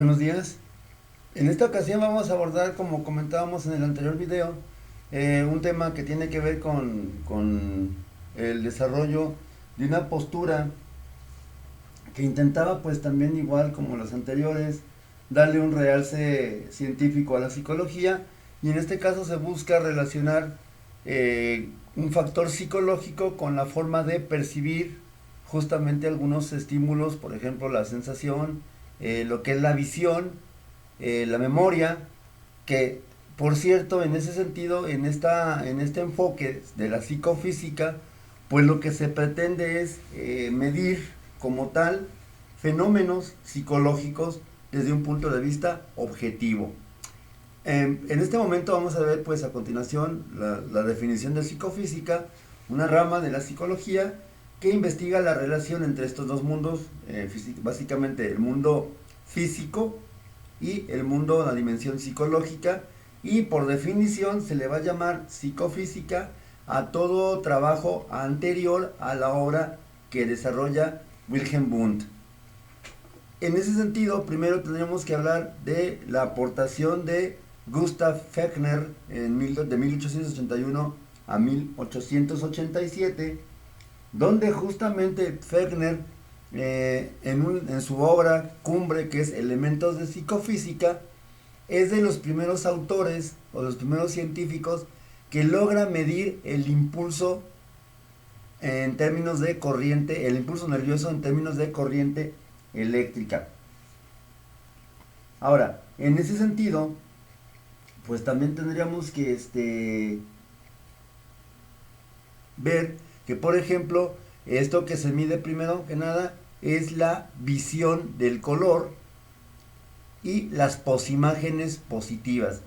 Buenos días. En esta ocasión vamos a abordar, como comentábamos en el anterior video, un tema que tiene que ver con el desarrollo de una postura que intentaba, pues también igual como los anteriores, darle un realce científico a la psicología, y en este caso se busca relacionar un factor psicológico con la forma de percibir justamente algunos estímulos, por ejemplo la sensación, lo que es la visión, la memoria, que por cierto, en ese sentido, en este enfoque de la psicofísica, pues lo que se pretende es medir como tal fenómenos psicológicos desde un punto de vista objetivo. En este momento vamos a ver pues a continuación la definición de psicofísica, una rama de la psicología que investiga la relación entre estos dos mundos, básicamente el mundo físico y el mundo, la dimensión psicológica, y por definición se le va a llamar psicofísica a todo trabajo anterior a la obra que desarrolla Wilhelm Wundt. En ese sentido, primero tendríamos que hablar de la aportación de Gustav Fechner de 1881 a 1887, donde justamente Fechner, en su obra cumbre, que es Elementos de Psicofísica, es de los primeros autores o los primeros científicos que logra medir el impulso en términos de corriente, el impulso nervioso en términos de corriente eléctrica. Ahora, en ese sentido, pues también tendríamos que ver que, por ejemplo, esto que se mide primero que nada es la visión del color y las posimágenes positivas.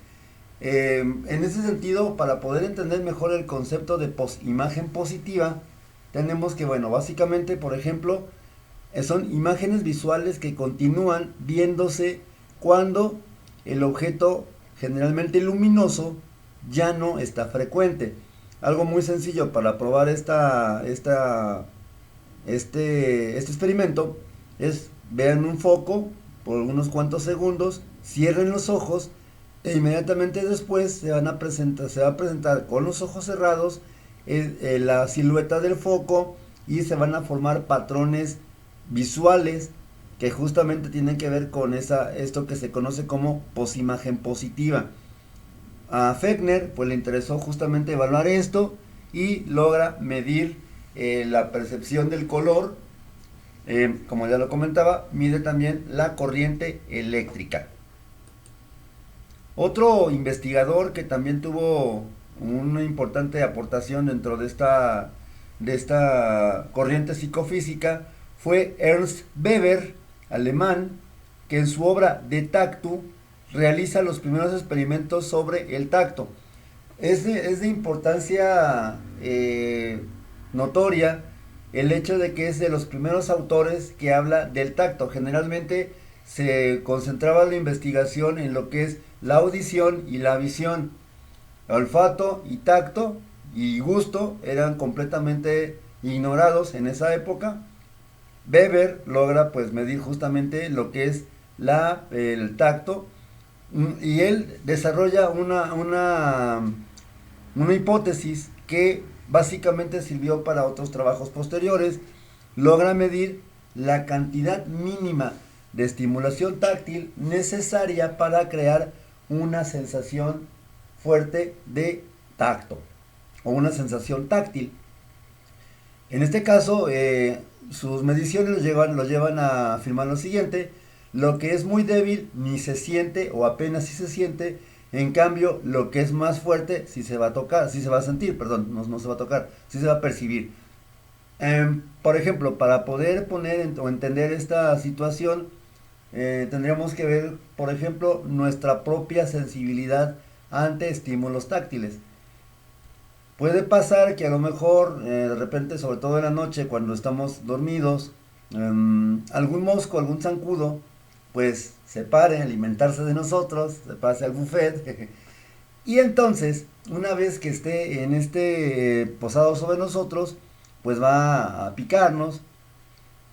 En ese sentido, para poder entender mejor el concepto de posimagen positiva, tenemos que, bueno, básicamente, por ejemplo, son imágenes visuales que continúan viéndose cuando el objeto, generalmente luminoso, ya no está frecuente. Algo muy sencillo para probar este experimento es: vean un foco por unos cuantos segundos, cierren los ojos e inmediatamente después se va a presentar con los ojos cerrados la silueta del foco, y se van a formar patrones visuales que justamente tienen que ver con esto que se conoce como posimagen positiva. A Fechner pues le interesó justamente evaluar esto y logra medir la percepción del color. Como ya lo comentaba, mide también la corriente eléctrica. Otro investigador que también tuvo una importante aportación dentro de esta corriente psicofísica fue Ernst Weber, alemán, que en su obra De Tactu realiza los primeros experimentos sobre el tacto. Es de importancia notoria el hecho de que es de los primeros autores que habla del tacto. Generalmente se concentraba la investigación en lo que es la audición y la visión. Olfato y tacto y gusto eran completamente ignorados en esa época. Weber logra pues medir justamente lo que es el tacto, y él desarrolla una hipótesis que básicamente sirvió para otros trabajos posteriores. Logra medir la cantidad mínima de estimulación táctil necesaria para crear una sensación fuerte de tacto o una sensación táctil. En este caso, sus mediciones lo llevan a afirmar lo siguiente: lo que es muy débil ni se siente o apenas si se siente, en cambio lo que es más fuerte sí se va a tocar, sí se va a sentir, perdón, no se va a tocar, sí se va a percibir. Por ejemplo, para poder poner o entender esta situación, tendríamos que ver, por ejemplo, nuestra propia sensibilidad ante estímulos táctiles. Puede pasar que a lo mejor de repente, sobre todo en la noche, cuando estamos dormidos, algún mosco, algún zancudo, pues se pare a alimentarse de nosotros, se pase al buffet. Y entonces, una vez que esté en posado sobre nosotros, pues va a picarnos.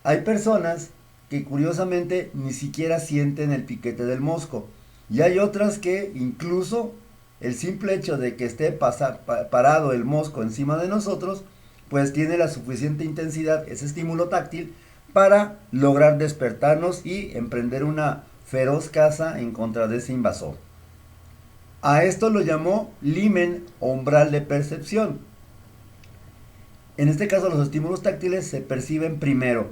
Hay personas que curiosamente ni siquiera sienten el piquete del mosco. Y hay otras que incluso el simple hecho de que esté parado el mosco encima de nosotros, pues tiene la suficiente intensidad, ese estímulo táctil, para lograr despertarnos y emprender una feroz caza en contra de ese invasor. A esto lo llamó limen o umbral de percepción. En este caso los estímulos táctiles se perciben primero.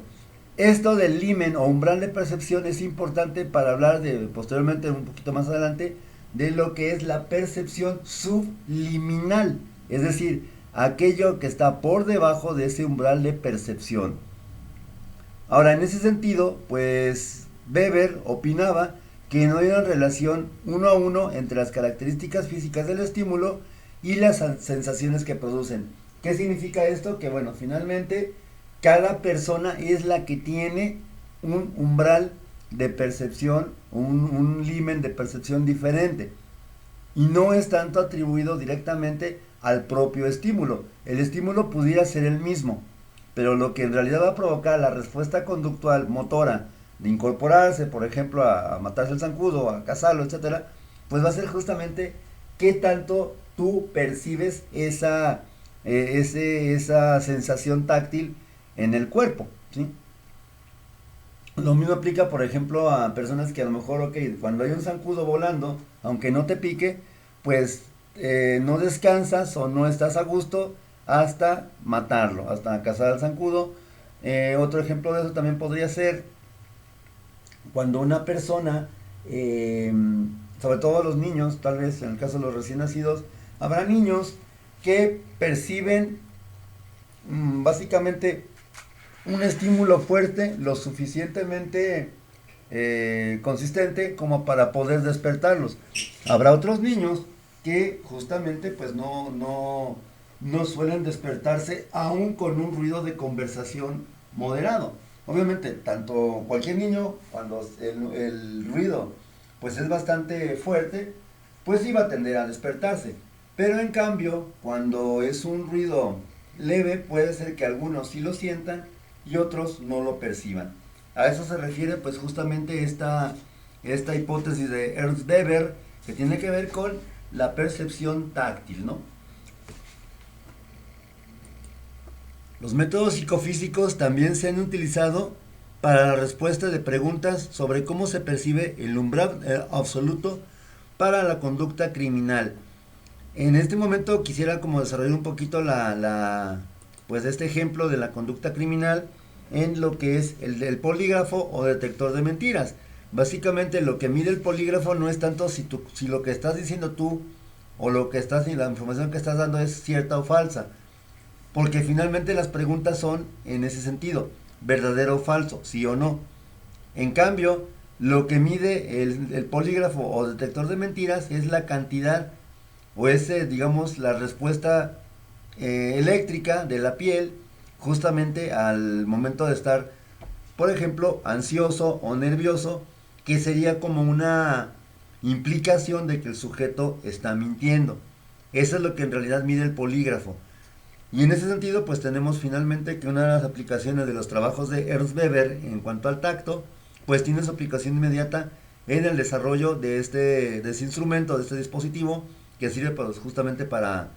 Esto del limen o umbral de percepción es importante para hablar posteriormente, un poquito más adelante, de lo que es la percepción subliminal, es decir, aquello que está por debajo de ese umbral de percepción. Ahora, en ese sentido, pues Weber opinaba que no hay una relación uno a uno entre las características físicas del estímulo y las sensaciones que producen. ¿Qué significa esto? Que bueno, finalmente cada persona es la que tiene un umbral de percepción, un limen de percepción diferente. Y no es tanto atribuido directamente al propio estímulo. El estímulo pudiera ser el mismo, pero lo que en realidad va a provocar la respuesta conductual motora de incorporarse, por ejemplo, a matarse el zancudo, a cazarlo, etcétera, pues va a ser justamente qué tanto tú percibes esa sensación táctil en el cuerpo, ¿sí? Lo mismo aplica, por ejemplo, a personas que a lo mejor, ok, cuando hay un zancudo volando, aunque no te pique, pues no descansas o no estás a gusto hasta matarlo, hasta cazar al zancudo. Otro ejemplo de eso también podría ser cuando una persona, sobre todo los niños, tal vez en el caso de los recién nacidos, habrá niños que perciben básicamente un estímulo fuerte, lo suficientemente consistente como para poder despertarlos. Habrá otros niños que justamente pues no suelen despertarse aún con un ruido de conversación moderado. Obviamente, tanto cualquier niño, cuando el ruido pues es bastante fuerte, pues sí va a tender a despertarse. Pero en cambio, cuando es un ruido leve, puede ser que algunos sí lo sientan y otros no lo perciban. A eso se refiere pues justamente esta hipótesis de Ernst Weber, que tiene que ver con la percepción táctil, ¿no? Los métodos psicofísicos también se han utilizado para la respuesta de preguntas sobre cómo se percibe el umbral absoluto para la conducta criminal. En este momento quisiera como desarrollar un poquito pues este ejemplo de la conducta criminal en lo que es el polígrafo o detector de mentiras. Básicamente lo que mide el polígrafo no es tanto si lo que estás diciendo tú o la información que estás dando es cierta o falsa, porque finalmente las preguntas son en ese sentido, verdadero o falso, sí o no. En cambio, lo que mide el polígrafo o detector de mentiras es la cantidad o digamos, la respuesta eléctrica de la piel justamente al momento de estar, por ejemplo, ansioso o nervioso, que sería como una implicación de que el sujeto está mintiendo. Eso es lo que en realidad mide el polígrafo. Y en ese sentido, pues tenemos finalmente que una de las aplicaciones de los trabajos de Ernst Weber en cuanto al tacto, pues tiene su aplicación inmediata en el desarrollo de ese instrumento, de este dispositivo, que sirve pues, justamente para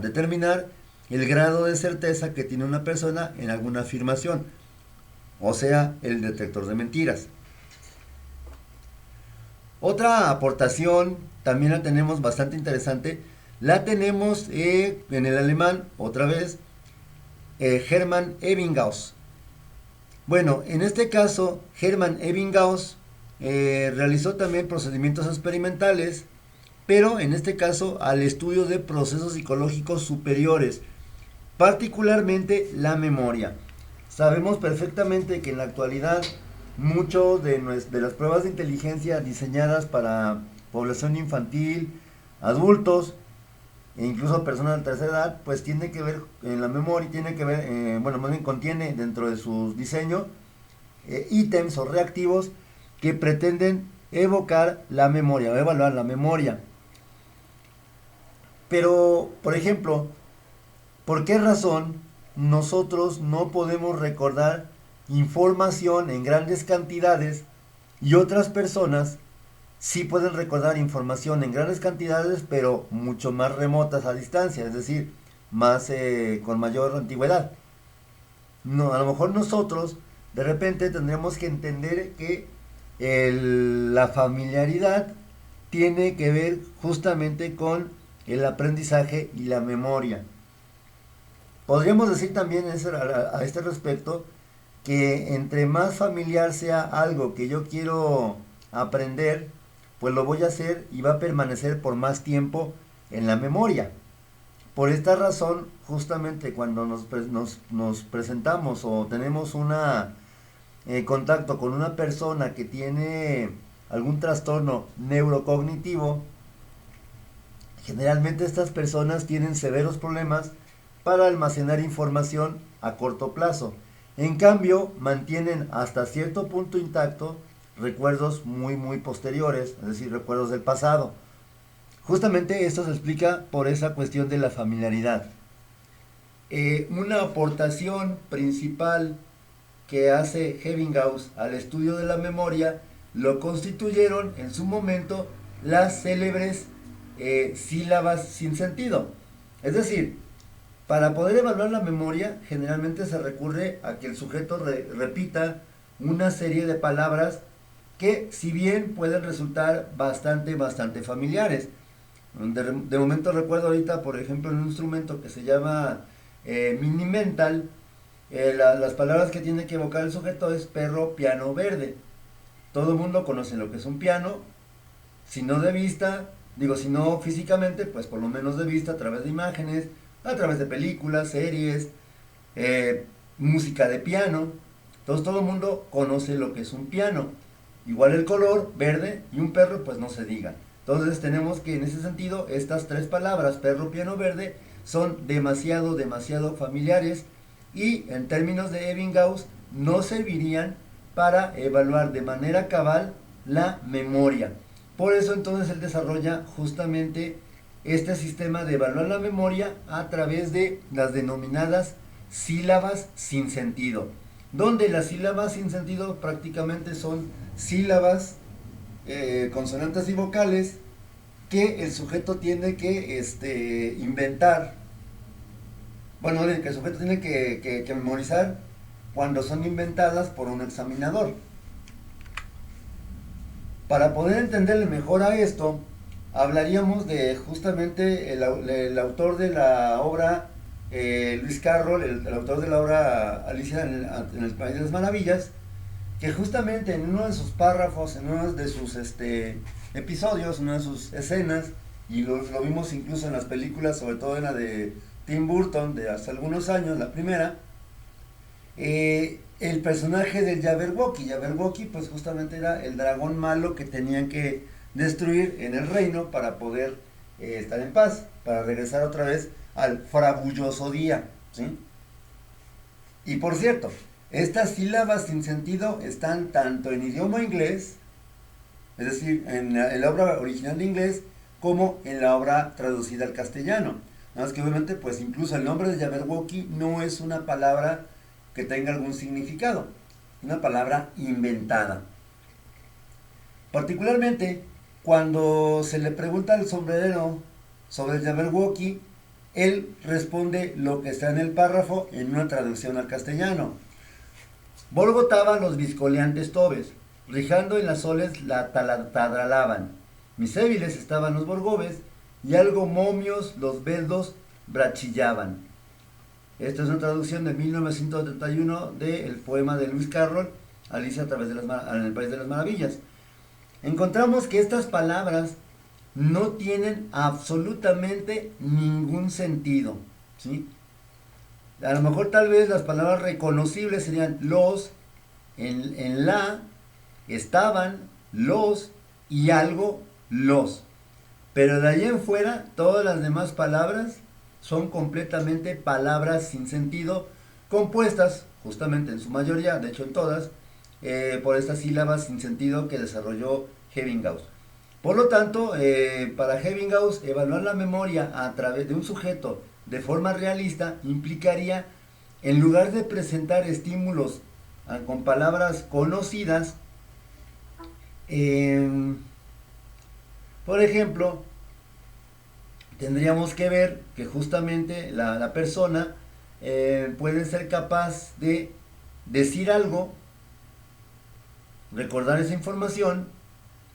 determinar el grado de certeza que tiene una persona en alguna afirmación, o sea, el detector de mentiras. Otra aportación, también la tenemos bastante interesante, la tenemos en el alemán, otra vez, Hermann Ebbinghaus. Bueno, en este caso, Hermann Ebbinghaus realizó también procedimientos experimentales, pero en este caso al estudio de procesos psicológicos superiores, particularmente la memoria. Sabemos perfectamente que en la actualidad mucho de las pruebas de inteligencia diseñadas para población infantil, adultos e incluso personas de tercera edad, pues tiene que ver en la memoria, tiene que ver, más bien contiene dentro de su diseño ítems o reactivos que pretenden evocar la memoria o evaluar la memoria. Pero, por ejemplo, ¿por qué razón nosotros no podemos recordar información en grandes cantidades y otras personas sí pueden recordar información en grandes cantidades, pero mucho más remotas a distancia, es decir, más con mayor antigüedad. No, a lo mejor nosotros de repente tendremos que entender que la familiaridad tiene que ver justamente con el aprendizaje y la memoria. Podríamos decir también a este respecto que entre más familiar sea algo que yo quiero aprender, pues lo voy a hacer y va a permanecer por más tiempo en la memoria. Por esta razón, justamente cuando nos presentamos o tenemos una contacto con una persona que tiene algún trastorno neurocognitivo, generalmente estas personas tienen severos problemas para almacenar información a corto plazo. En cambio, mantienen hasta cierto punto intacto recuerdos muy posteriores, es decir, recuerdos del pasado. Justamente esto se explica por esa cuestión de la familiaridad. Una aportación principal que hace Ebbinghaus al estudio de la memoria lo constituyeron en su momento las célebres sílabas sin sentido. Es decir, para poder evaluar la memoria generalmente se recurre a que el sujeto repita una serie de palabras que si bien pueden resultar bastante familiares. De momento recuerdo ahorita, por ejemplo, un instrumento que se llama Minimental. Las palabras que tiene que evocar el sujeto es perro, piano, verde. Todo el mundo conoce lo que es un piano, si no de vista, si no físicamente, pues por lo menos de vista, a través de imágenes, a través de películas, series, música de piano. Entonces todo el mundo conoce lo que es un piano. Igual el color, verde, y un perro, pues no se diga. Entonces tenemos que en ese sentido, estas tres palabras, perro, piano, verde, son demasiado familiares y en términos de Ebbinghaus no servirían para evaluar de manera cabal la memoria. Por eso entonces él desarrolla justamente este sistema de evaluar la memoria a través de las denominadas sílabas sin sentido, donde las sílabas sin sentido prácticamente son sílabas, consonantes y vocales que el sujeto tiene que inventar, que el sujeto tiene que memorizar cuando son inventadas por un examinador. Para poder entenderle mejor a esto, hablaríamos de justamente el autor de la obra, Lewis Carroll, el autor de la obra Alicia en el País de las Maravillas, que justamente en uno de sus párrafos, en uno de sus episodios, en una de sus escenas, y lo vimos incluso en las películas, sobre todo en la de Tim Burton de hace algunos años, la primera, el personaje del Jabberwocky pues justamente era el dragón malo que tenían que destruir en el reino para poder estar en paz, para regresar otra vez al fragulloso día, ¿sí? Y por cierto, estas sílabas sin sentido están tanto en idioma inglés, es decir, en la obra original de inglés, como en la obra traducida al castellano. Nada más que obviamente, pues incluso el nombre de Jabberwocky no es una palabra que tenga algún significado, una palabra inventada. Particularmente, cuando se le pregunta al sombrerero sobre el Jabberwocky, él responde lo que está en el párrafo en una traducción al castellano. Volgotaban los viscoleantes tobes, rijando en las soles la tadralaban. Misébiles estaban los borgobes, y algo momios los beldos brachillaban. Esta es una traducción de 1971 del poema de Lewis Carroll, Alicia a través de en el País de las Maravillas. Encontramos que estas palabras no tienen absolutamente ningún sentido, ¿sí? A lo mejor tal vez las palabras reconocibles serían los, en la, estaban, los y algo, los. Pero de ahí en fuera, todas las demás palabras son completamente palabras sin sentido, compuestas, justamente en su mayoría, de hecho en todas, por estas sílabas sin sentido que desarrolló Ebbinghaus. Por lo tanto, para Ebbinghaus, evaluar la memoria a través de un sujeto de forma realista implicaría, en lugar de presentar estímulos con palabras conocidas. Por ejemplo, tendríamos que ver que justamente la persona puede ser capaz de decir algo, recordar esa información,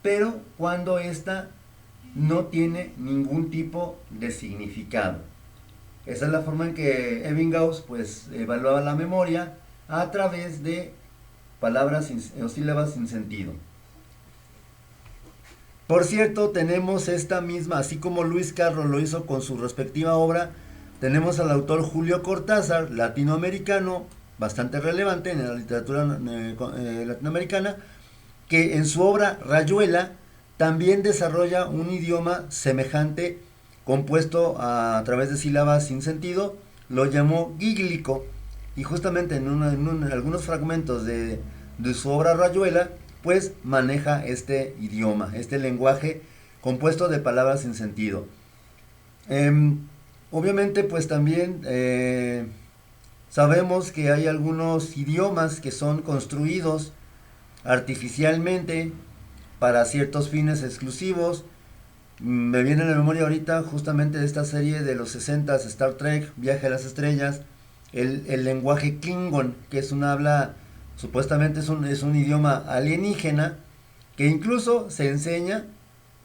pero cuando ésta no tiene ningún tipo de significado. Esa es la forma en que Ebbinghaus pues evaluaba la memoria a través de palabras o sílabas sin sentido. Por cierto, tenemos esta misma, así como Luis Carro lo hizo con su respectiva obra, tenemos al autor Julio Cortázar, latinoamericano, bastante relevante en la literatura latinoamericana, que en su obra Rayuela también desarrolla un idioma semejante compuesto a través de sílabas sin sentido, lo llamó gíglico, y justamente en algunos fragmentos de su obra Rayuela, pues maneja este idioma, este lenguaje compuesto de palabras sin sentido. Obviamente pues también sabemos que hay algunos idiomas que son construidos artificialmente para ciertos fines exclusivos. Me viene a la memoria ahorita justamente de esta serie de los 60s, Star Trek, Viaje a las Estrellas, el lenguaje Klingon, que es un habla, supuestamente es un idioma alienígena, que incluso se enseña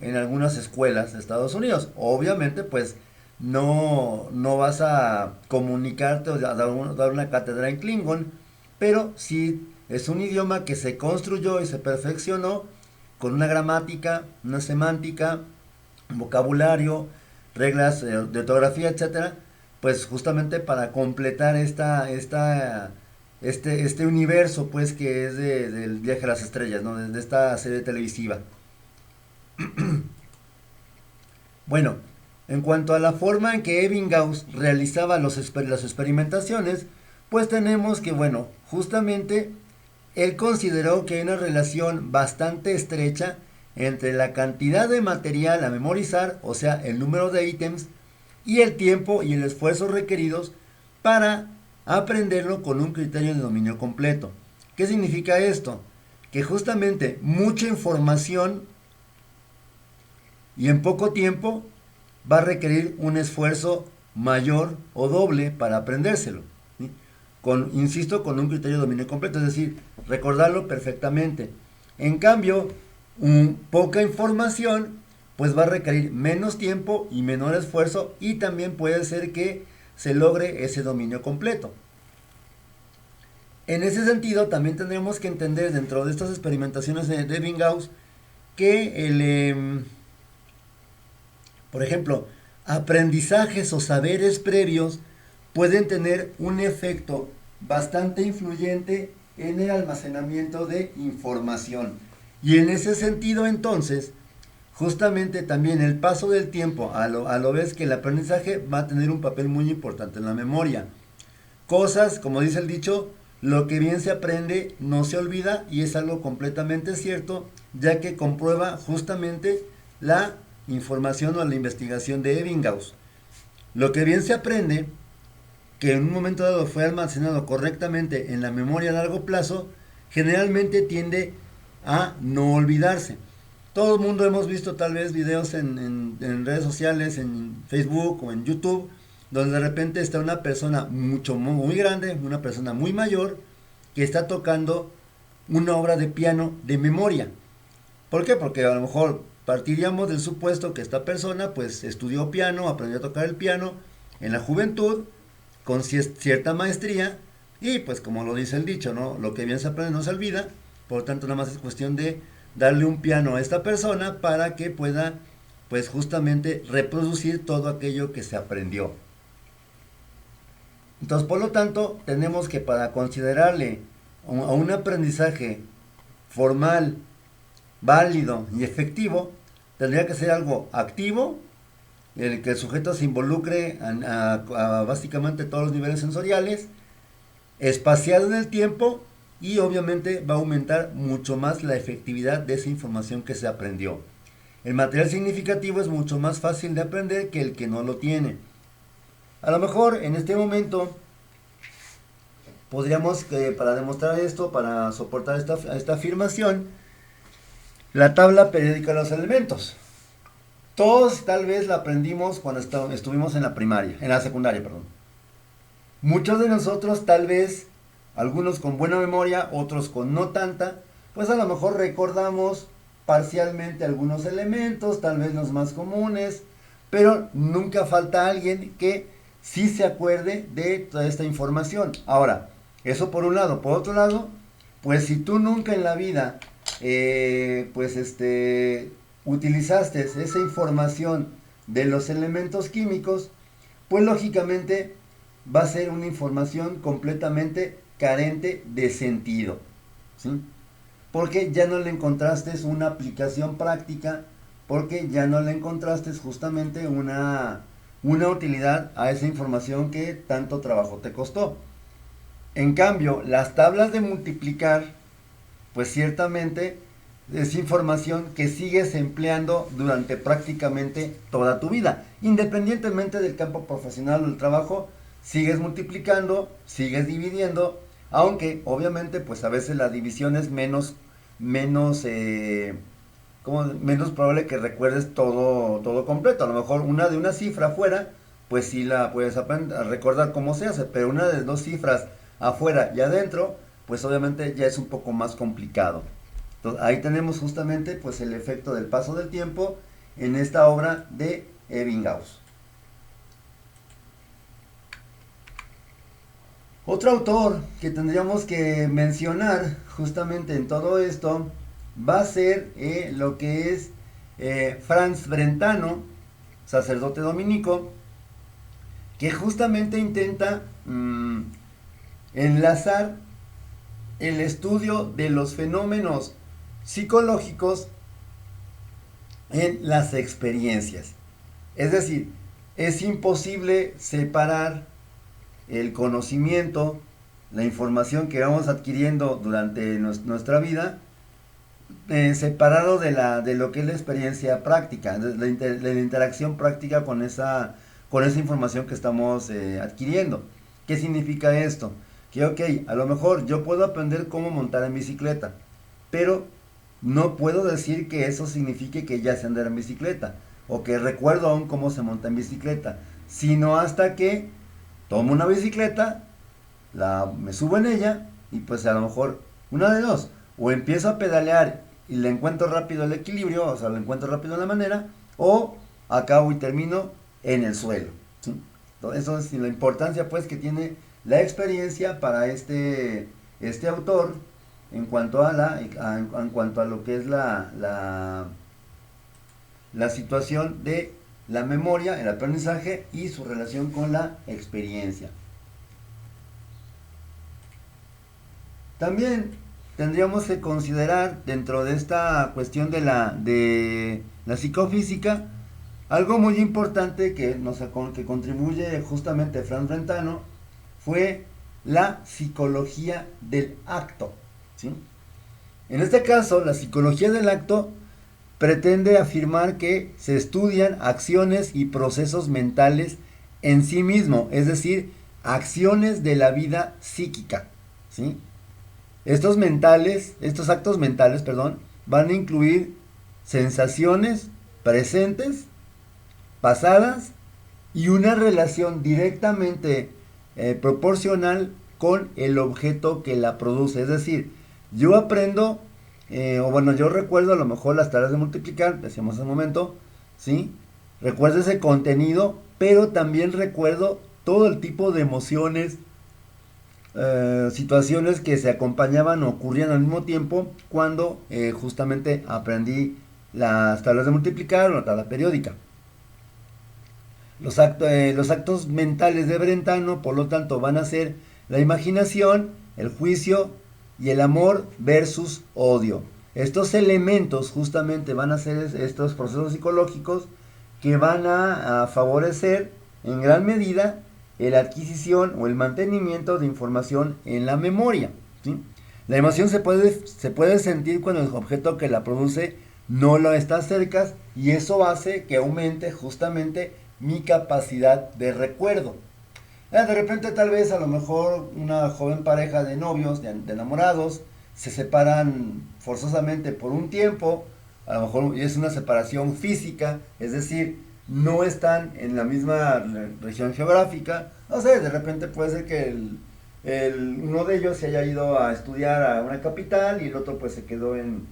en algunas escuelas de Estados Unidos. Obviamente pues no vas a comunicarte o dar una cátedra en Klingon, pero sí es un idioma que se construyó y se perfeccionó con una gramática, una semántica, un vocabulario, reglas de ortografía, etcétera, pues justamente para completar este universo pues que es del Viaje a las Estrellas, ¿no? De esta serie televisiva. Bueno, en cuanto a la forma en que Ebbinghaus realizaba las experimentaciones, pues tenemos que, bueno, justamente él consideró que hay una relación bastante estrecha entre la cantidad de material a memorizar, o sea, el número de ítems, y el tiempo y el esfuerzo requeridos para aprenderlo con un criterio de dominio completo. ¿Qué significa esto? Que justamente mucha información y en poco tiempo va a requerir un esfuerzo mayor o doble para aprendérselo, ¿sí? Insisto, con un criterio de dominio completo, es decir, recordarlo perfectamente. En cambio, poca información pues va a requerir menos tiempo y menor esfuerzo, y también puede ser que se logre ese dominio completo. En ese sentido, también tendremos que entender dentro de estas experimentaciones de Ebbinghaus que por ejemplo, aprendizajes o saberes previos pueden tener un efecto bastante influyente en el almacenamiento de información. Y en ese sentido, entonces, justamente también el paso del tiempo, a lo vez que el aprendizaje va a tener un papel muy importante en la memoria. Cosas, como dice el dicho, lo que bien se aprende no se olvida, y es algo completamente cierto, ya que comprueba justamente la información o la investigación de Ebbinghaus. Lo que bien se aprende, que en un momento dado fue almacenado correctamente en la memoria a largo plazo, generalmente tiende a no olvidarse. Todo el mundo hemos visto tal vez videos en redes sociales, en Facebook o en YouTube, donde de repente está una persona muy grande, una persona muy mayor, que está tocando una obra de piano de memoria. ¿Por qué? Porque a lo mejor partiríamos del supuesto que esta persona pues estudió piano, aprendió a tocar el piano en la juventud, con cierta maestría, y pues como lo dice el dicho, ¿no? Lo que bien se aprende no se olvida. Por lo tanto, nada más es cuestión de darle un piano a esta persona para que pueda pues justamente reproducir todo aquello que se aprendió. Entonces, por lo tanto, tenemos que, para considerarle a un aprendizaje formal, válido y efectivo, tendría que ser algo activo, en el que el sujeto se involucre a básicamente todos los niveles sensoriales, espaciado en el tiempo, y obviamente va a aumentar mucho más la efectividad de esa información que se aprendió. El material significativo es mucho más fácil de aprender que el que no lo tiene. A lo mejor en este momento podríamos, para demostrar esto, para soportar esta afirmación, la tabla periódica de los elementos. Todos tal vez la aprendimos cuando estuvimos en la primaria, en la secundaria, perdón. Muchos de nosotros tal vez, algunos con buena memoria, otros con no tanta, pues a lo mejor recordamos parcialmente algunos elementos, tal vez los más comunes, pero nunca falta alguien que sí se acuerde de toda esta información. Ahora, eso por un lado. Por otro lado, pues si tú nunca en la vida, utilizaste esa información de los elementos químicos, pues lógicamente va a ser una información completamente carente de sentido, ¿sí? Porque ya no le encontraste una aplicación práctica, porque ya no le encontraste justamente una utilidad a esa información que tanto trabajo te costó. En cambio, las tablas de multiplicar, pues ciertamente es información que sigues empleando durante prácticamente toda tu vida. Independientemente del campo profesional o del trabajo, sigues multiplicando, sigues dividiendo, aunque obviamente pues a veces la división es menos probable que recuerdes todo completo. A lo mejor una de una cifra afuera, pues sí la puedes aprender a recordar cómo se hace, pero una de dos cifras afuera y adentro, pues obviamente ya es un poco más complicado. Entonces, ahí tenemos justamente pues el efecto del paso del tiempo en esta obra de Ebbinghaus. Otro autor que tendríamos que mencionar justamente en todo esto va a ser lo que es Franz Brentano, sacerdote dominico, que justamente intenta enlazar el estudio de los fenómenos psicológicos en las experiencias. Es decir, es imposible separar el conocimiento, la información que vamos adquiriendo durante nuestra vida, separado de lo que es la experiencia práctica, de la interacción práctica con esa información que estamos adquiriendo. ¿Qué significa esto? Que ok, a lo mejor yo puedo aprender cómo montar en bicicleta, pero no puedo decir que eso signifique que ya sé andar en bicicleta, o que recuerdo aún cómo se monta en bicicleta, sino hasta que tomo una bicicleta, me subo en ella, y pues a lo mejor una de dos, o empiezo a pedalear y le encuentro rápido el equilibrio, o sea, le encuentro rápido la manera, o acabo y termino en el suelo, ¿sí? Entonces, eso es la importancia pues que tiene la experiencia para este autor en cuanto a lo que es la situación de la memoria, el aprendizaje y su relación con la experiencia. También tendríamos que considerar dentro de esta cuestión de la psicofísica algo muy importante que contribuye justamente Franz Brentano, fue la psicología del acto, ¿sí? En este caso, la psicología del acto pretende afirmar que se estudian acciones y procesos mentales en sí mismo, es decir, acciones de la vida psíquica, ¿sí? Estos actos mentales, van a incluir sensaciones presentes, pasadas y una relación directamente proporcional con el objeto que la produce. Es decir, yo aprendo, yo recuerdo a lo mejor las tareas de multiplicar, decíamos hace un momento, ¿sí? Recuerdo ese contenido, pero también recuerdo todo el tipo de emociones, situaciones que se acompañaban o ocurrían al mismo tiempo cuando justamente aprendí las tablas de multiplicar o la tabla periódica. Los actos mentales de Brentano, por lo tanto, van a ser la imaginación, el juicio y el amor versus odio. Estos elementos justamente van a ser estos procesos psicológicos que van a favorecer en gran medida la adquisición o el mantenimiento de información en la memoria, ¿sí? La emoción se puede sentir cuando el objeto que la produce no lo está cerca, y eso hace que aumente justamente mi capacidad de recuerdo. De repente tal vez a lo mejor una joven pareja de novios, de enamorados, se separan forzosamente por un tiempo, a lo mejor es una separación física, es decir, no están en la misma región geográfica, no sé, de repente puede ser que uno de ellos se haya ido a estudiar a una capital y el otro pues se quedó en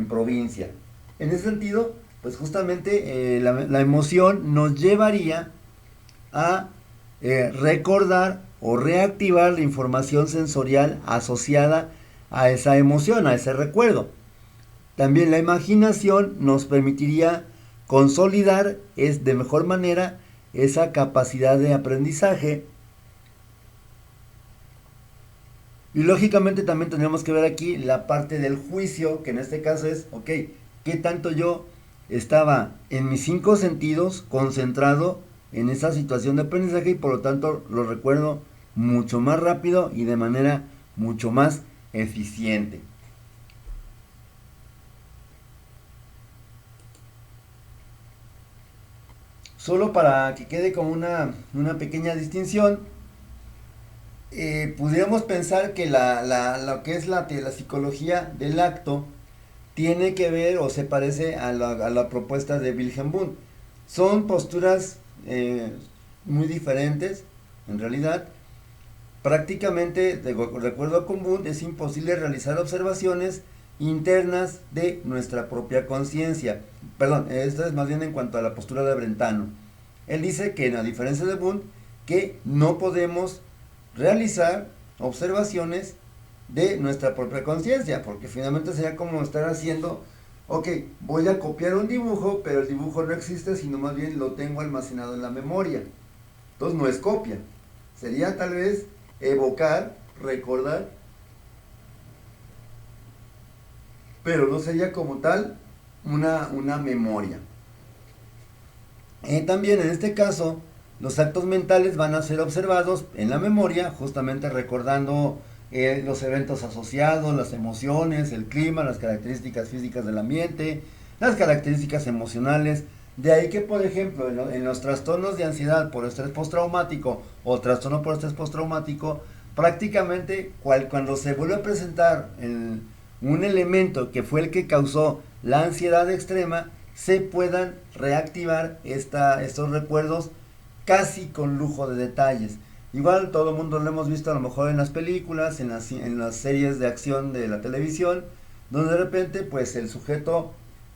provincia. En ese sentido, pues justamente la emoción nos llevaría a recordar o reactivar la información sensorial asociada a esa emoción, a ese recuerdo. También la imaginación nos permitiría consolidar de mejor manera esa capacidad de aprendizaje. Y lógicamente también tendríamos que ver aquí la parte del juicio, que en este caso es, ok, ¿qué tanto yo estaba en mis 5 sentidos concentrado en esa situación de aprendizaje y por lo tanto lo recuerdo mucho más rápido y de manera mucho más eficiente? Solo para que quede como una pequeña distinción, pudiéramos pensar que lo que es la psicología del acto tiene que ver o se parece a la propuesta de Wilhelm Wundt. Son posturas muy diferentes, en realidad. Prácticamente, de acuerdo con Wundt, es imposible realizar observaciones internas de nuestra propia conciencia. Perdón, esto es más bien en cuanto a la postura de Brentano. Él dice que, a diferencia de Wundt, que no podemos realizar observaciones de nuestra propia conciencia, porque finalmente sería como estar haciendo, ok, voy a copiar un dibujo, pero el dibujo no existe, sino más bien lo tengo almacenado en la memoria. Entonces no es copia, sería tal vez evocar, recordar, pero no sería como tal una memoria. También en este caso, los actos mentales van a ser observados en la memoria, justamente recordando los eventos asociados, las emociones, el clima, las características físicas del ambiente, las características emocionales. De ahí que, por ejemplo, en los trastornos de ansiedad por estrés postraumático o trastorno por estrés postraumático, prácticamente cuando se vuelve a presentar un elemento que fue el que causó la ansiedad extrema, se puedan reactivar estos recuerdos casi con lujo de detalles. Igual todo el mundo lo hemos visto a lo mejor en las películas, en las series de acción de la televisión, donde de repente pues el sujeto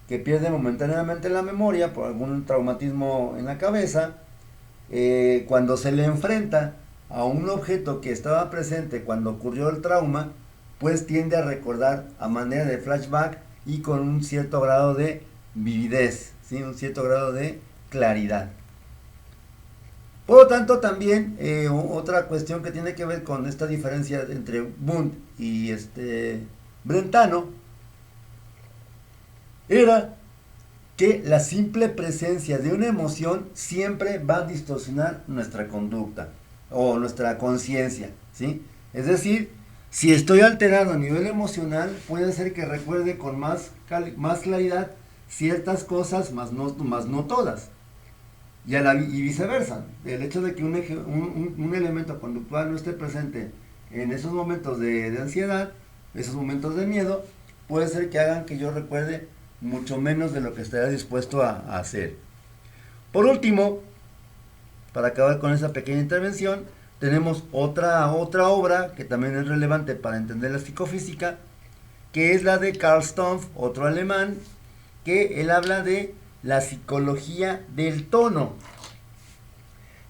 que pierde momentáneamente la memoria por algún traumatismo en la cabeza, cuando se le enfrenta a un objeto que estaba presente cuando ocurrió el trauma, pues tiende a recordar a manera de flashback y con un cierto grado de vividez, ¿sí? Un cierto grado de claridad. Por lo tanto, también otra cuestión que tiene que ver con esta diferencia entre Wundt y Brentano era que la simple presencia de una emoción siempre va a distorsionar nuestra conducta o nuestra conciencia, ¿sí? Es decir, si estoy alterado a nivel emocional, puede ser que recuerde con más claridad ciertas cosas, más no todas. Y viceversa. El hecho de que un elemento conductual no esté presente en esos momentos de ansiedad, esos momentos de miedo, puede ser que hagan que yo recuerde mucho menos de lo que estaría dispuesto a hacer. Por último, para acabar con esa pequeña intervención, tenemos otra obra que también es relevante para entender la psicofísica, que es la de Carl Stumpf, otro alemán, que él habla de la psicología del tono.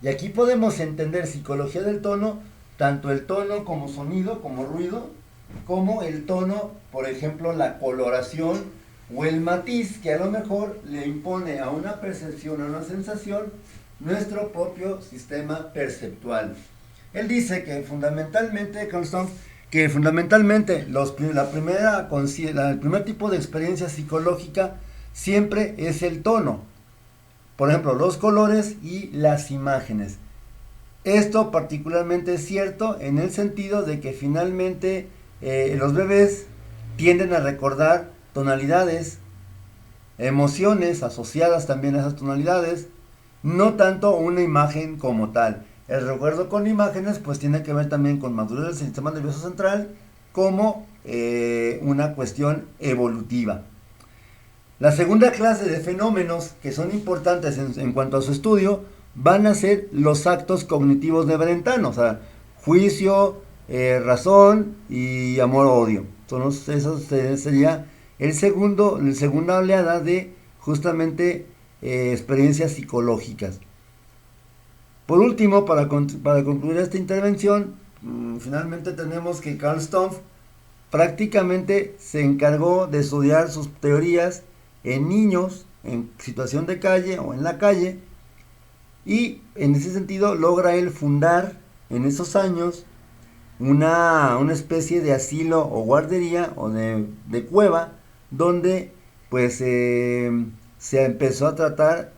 Y aquí podemos entender psicología del tono, tanto el tono como sonido, como ruido, como el tono, por ejemplo, la coloración o el matiz que a lo mejor le impone a una percepción, a una sensación, nuestro propio sistema perceptual. Él dice que fundamentalmente, el primer tipo de experiencia psicológica siempre es el tono. Por ejemplo, los colores y las imágenes. Esto particularmente es cierto en el sentido de que finalmente los bebés tienden a recordar tonalidades, emociones asociadas también a esas tonalidades, no tanto una imagen como tal. El recuerdo con imágenes pues tiene que ver también con madurez del sistema nervioso central como una cuestión evolutiva. La segunda clase de fenómenos que son importantes en cuanto a su estudio van a ser los actos cognitivos de Brentano, o sea, juicio, razón y amor-odio. Eso sería la segunda oleada de justamente experiencias psicológicas. Por último, para concluir esta intervención, finalmente tenemos que Carl Stumpf prácticamente se encargó de estudiar sus teorías en niños en situación de calle o en la calle, y en ese sentido logra él fundar en esos años una especie de asilo o guardería o de cueva donde pues se empezó a tratar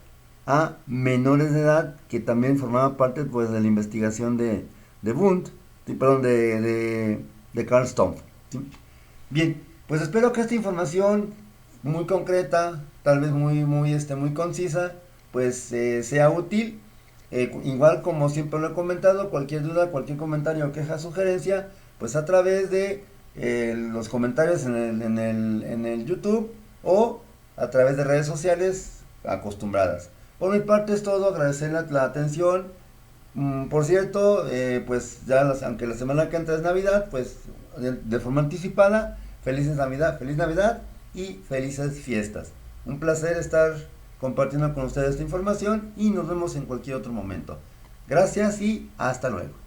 a menores de edad, que también formaba parte pues de la investigación de Wundt, perdón, de Carl Stumpf, ¿sí? Bien, pues espero que esta información muy concreta, tal vez muy concisa, pues sea útil. Igual como siempre lo he comentado, cualquier duda, cualquier comentario, queja, sugerencia, pues a través de los comentarios en el YouTube o a través de redes sociales acostumbradas. Por mi parte es todo, agradecer la atención. Por cierto, pues ya aunque la semana que entra es Navidad, pues de forma anticipada, feliz Navidad y felices fiestas. Un placer estar compartiendo con ustedes esta información y nos vemos en cualquier otro momento. Gracias y hasta luego.